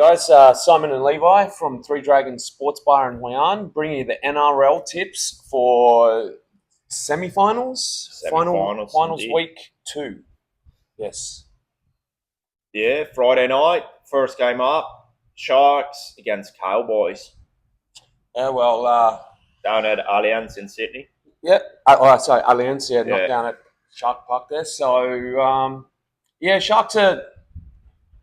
guys. Simon and Levi from Three Dragons Sports Bar in Huyan, bringing you the NRL tips for semi-finals, finals Indeed. week 2. Yes. Yeah, Friday night, first game up, Sharks against Cowboys Yeah. Well. down at Allianz in Sydney. Yeah. Sorry, Allianz. Yeah, not Yeah. down at Shark Park there. So, yeah, Sharks are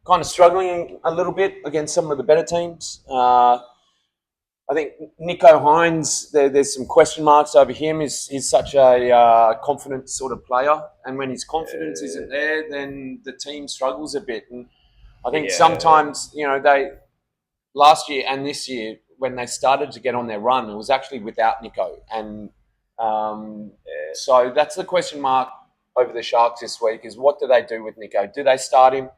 kind of struggling a little bit against some of the better teams. I think Nico Hines, there's some question marks over him. He's such a confident sort of player, and when his confidence isn't there, then the team struggles a bit. And I think sometimes, they last year and this year when they started to get on their run, it was actually without Nico, and so that's the question mark over the Sharks this week: is what do they do with Nico? Do they start him?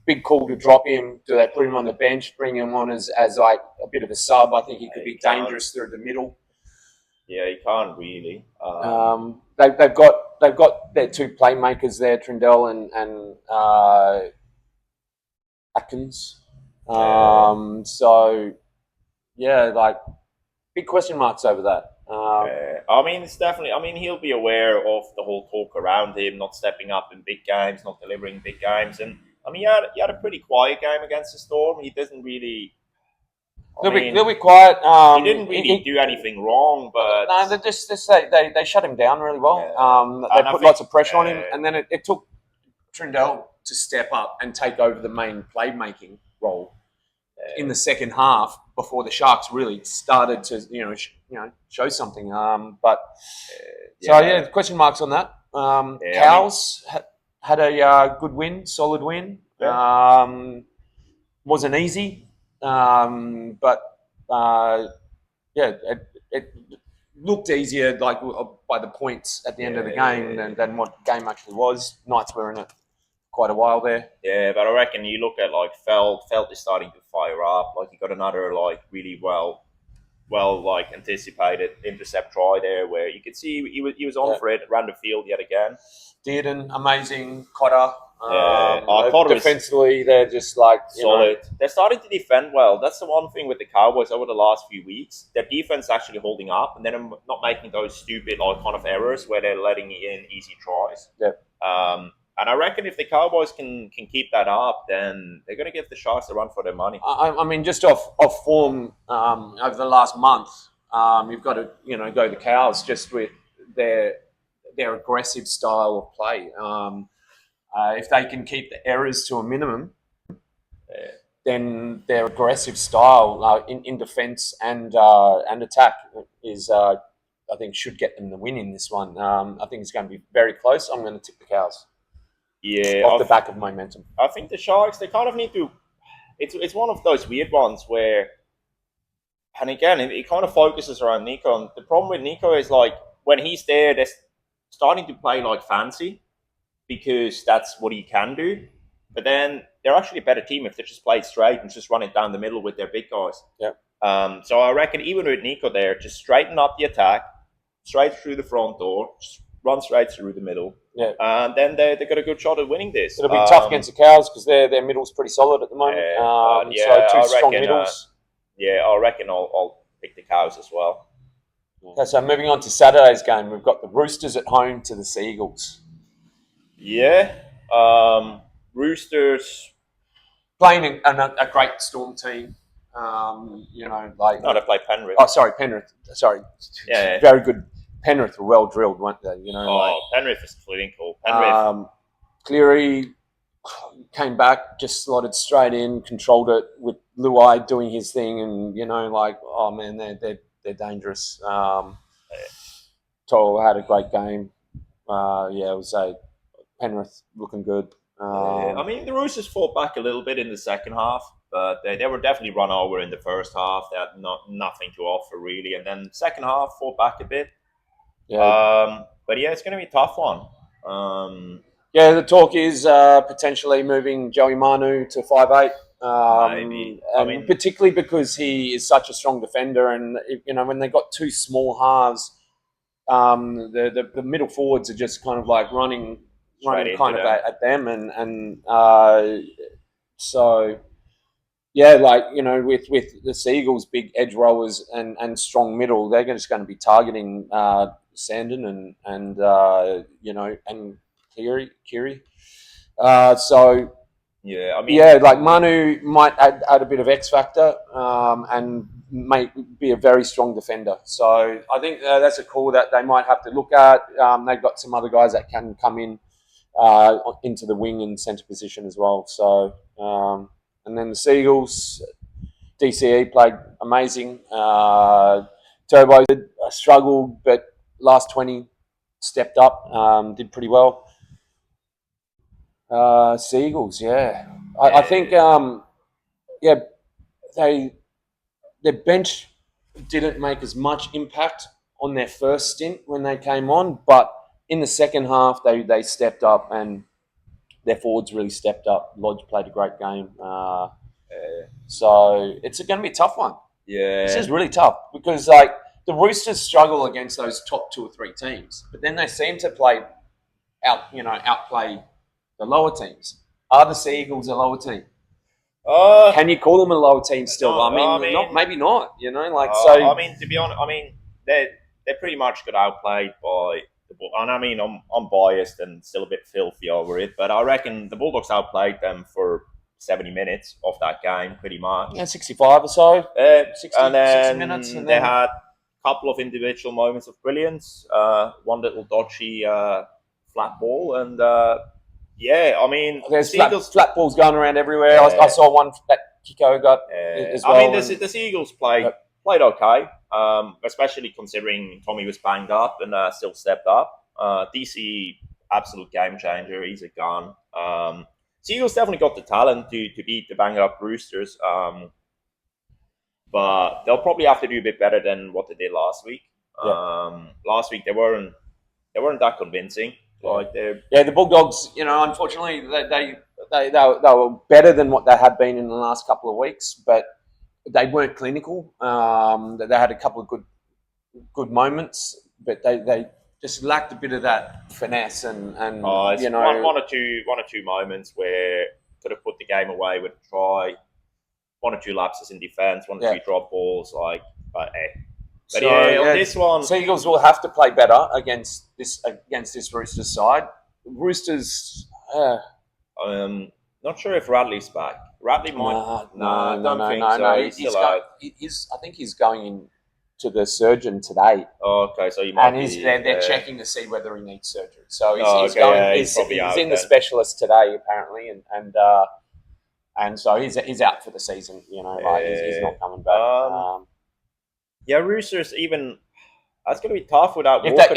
Big call to drop him. Do they put him on the bench, bring him on as like a bit of a sub? I think he could be dangerous through the middle. Yeah, he can't really. They've got their two playmakers there, Trindle and Atkins. So yeah, like big question marks over that. I mean, it's definitely. I mean, he'll be aware of the whole talk around him, not stepping up in big games, not delivering big games, and I mean, he had a pretty quiet game against the Storm. He doesn't really. They'll be quiet. He didn't really do anything wrong, but no, they shut him down really well. They put lots of pressure on him, and then it took Trindle to step up and take over the main playmaking role in the second half before the Sharks really started to show something. So question marks on that. Cows had a good win, solid win. Yeah. Wasn't easy, but it looked easier like by the points at the end of the game than what the game actually was. Knights were in it quite a while there. Yeah, but I reckon you look at like Felt is starting to fire up. Like he got another like really well like anticipated intercept try there where you could see he was on for it, ran the field yet again. Dearden, amazing. Cotter. Defensively, they're just like solid. They're starting to defend well. That's the one thing with the Cowboys over the last few weeks. Their defense actually holding up, and they're not making those stupid like kind of errors where they're letting in easy tries. Yeah. And I reckon if the Cowboys can keep that up, then they're going to give the Sharks a run for their money. I mean, just off form over the last month, you've got to go the Cows just with their aggressive style of play. If they can keep the errors to a minimum, then their aggressive style in defence and attack is, I think, should get them the win in this one. I think it's going to be very close. I'm going to tip the Cows. Yeah, off the back of momentum. I think the Sharks, they kind of need to. It's one of those weird ones where, and again, it kind of focuses around Nico. And the problem with Nico is like when he's there, they're starting to play like fancy because that's what he can do. But then they're actually a better team if they just play straight and just run it down the middle with their big guys. Yeah. So I reckon even with Nico there, just straighten up the attack, straight through the front door, just run straight through the middle. Yeah. And then they got a good shot at winning this. It'll be tough against the Cows because their middle's pretty solid at the moment. So two strong middles. I reckon I'll pick the Cows as well. Okay, so moving on to Saturday's game, we've got the Roosters at home to the Seagulls. Yeah. Roosters playing a great Storm team. they play Penrith. Oh, sorry, Penrith. Sorry. Yeah. Very good. Penrith were well drilled, weren't they? Penrith is clinical. Penrith. Cleary came back, just slotted straight in, controlled it with Luai doing his thing, and they're dangerous. Toll had a great game. It was Penrith looking good. I mean, the Roosters fought back a little bit in the second half, but they were definitely run over in the first half. They had nothing to offer really, and then second half fought back a bit. Yeah. But yeah, it's going to be a tough one. The talk is potentially moving Joey Manu to 5'8". Maybe. Particularly because he is such a strong defender, and when they got two small halves, the middle forwards are just kind of like running kind of at them, and so yeah, like with the Seagulls, big edge rollers and strong middle, they're just going to be targeting Sandon and Kiri. So Yeah, I mean, yeah, like Manu might add a bit of X factor and may be a very strong defender. So I think that's a call that they might have to look at. They've got some other guys that can come in into the wing and centre position as well. So and then the Seagulls, DCE played amazing. Turbo struggled, but last 20 stepped up, did pretty well. Seagulls, yeah. I think, yeah, they their bench didn't make as much impact on their first stint when they came on, but in the second half they stepped up and their forwards really stepped up. Lodge played a great game, so it's going to be a tough one. This yeah. is really tough because like the Roosters struggle against those top 2 or 3 teams, but then they seem to outplay the lower teams. Are the Seagulls a lower team? Can you call them a lower team still? No, I mean, I mean, not maybe not. Like so. I mean, to be honest, I mean, they pretty much got outplayed by the Bull. And I mean, I'm biased and still a bit filthy over it, but I reckon the Bulldogs outplayed them for 70 minutes of that game, pretty much. Yeah, 65 or so, 60, And 60 then minutes, and they then had a couple of individual moments of brilliance. One little dodgy flat ball, and yeah, I mean, there's Seagulls. flat balls going around everywhere. I saw one that Kiko got as well. I mean, the Seagulls played okay, especially considering Tommy was banged up and still stepped up. DC, absolute game changer. He's a gun. Seagulls definitely got the talent to beat the banged up Roosters, but they'll probably have to do a bit better than what they did last week. Last week they weren't that convincing. Like the Bulldogs, unfortunately, they were better than what they had been in the last couple of weeks, but they weren't clinical. They had a couple of good moments, but they just lacked a bit of that finesse and one or two moments where could have put the game away with a try. One or two lapses in defence, one or two drop balls, But on this one, Seagulls will have to play better against this Roosters side. Roosters, not sure if Radley's back. Radley might. No. He's still out. I think he's going in to the surgeon today. Oh, okay, so you might. And they're checking to see whether he needs surgery. So he's in the specialist today apparently, and so he's out for the season. He's not coming back. Roosters even that's going to be tough without Walker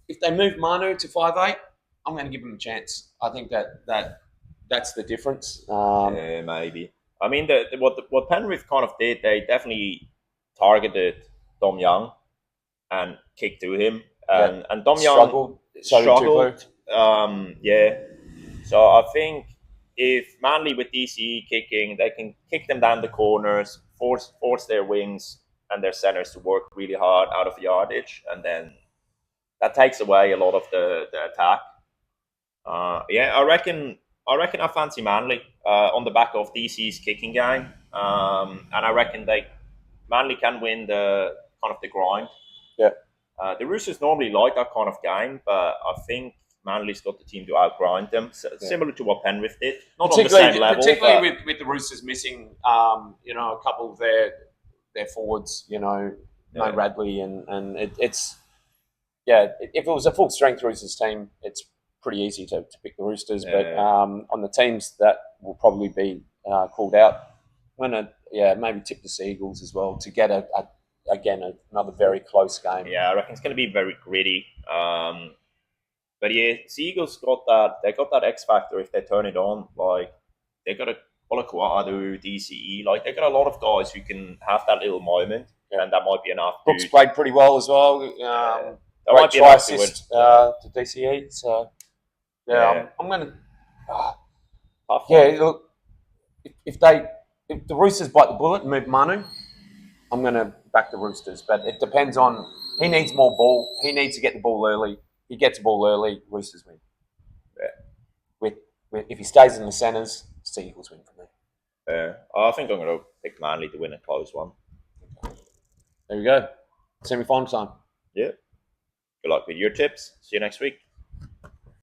if they move Manu to 5'8", I'm going to give him a chance. I think that's the difference. Maybe. I mean, what Penrith kind of did, they definitely targeted Dom Young and kicked to him, and Dom Young struggled. So I think if Manly with DCE kicking, they can kick them down the corners, force their wings and their centers to work really hard out of yardage, and then that takes away a lot of the attack. I reckon I fancy Manly on the back of DC's kicking game, and I reckon Manly can win the kind of the grind. Yeah. The Roosters normally like that kind of game, but I think Manly's got the team to outgrind them, similar to what Penrith did. Not on the same level, particularly with the Roosters missing, a couple of their forwards, Radley and it's if it was a full strength Roosters team, it's pretty easy to pick the Roosters, but on the teams that will probably be called out, maybe tip the Seagulls as well to get another very close game. Yeah, I reckon it's going to be very gritty. But yeah, Seagulls got that. They got that X factor if they turn it on. Like they got a Olakuadu, DCE. Like they got a lot of guys who can have that little moment, and that might be enough. Brooks played pretty well as well. That might be enough assist to DCE. So I'm going to. Look, if the Roosters bite the bullet and move Manu, I'm going to back the Roosters. But it depends on. He needs more ball. He needs to get the ball early. He gets the ball early, Roosters win. Yeah. If he stays in the centres, Seagulls win for me. I think I'm going to pick Manly to win a close one. There we go. Semi-final time. Yeah. Good luck with your tips. See you next week.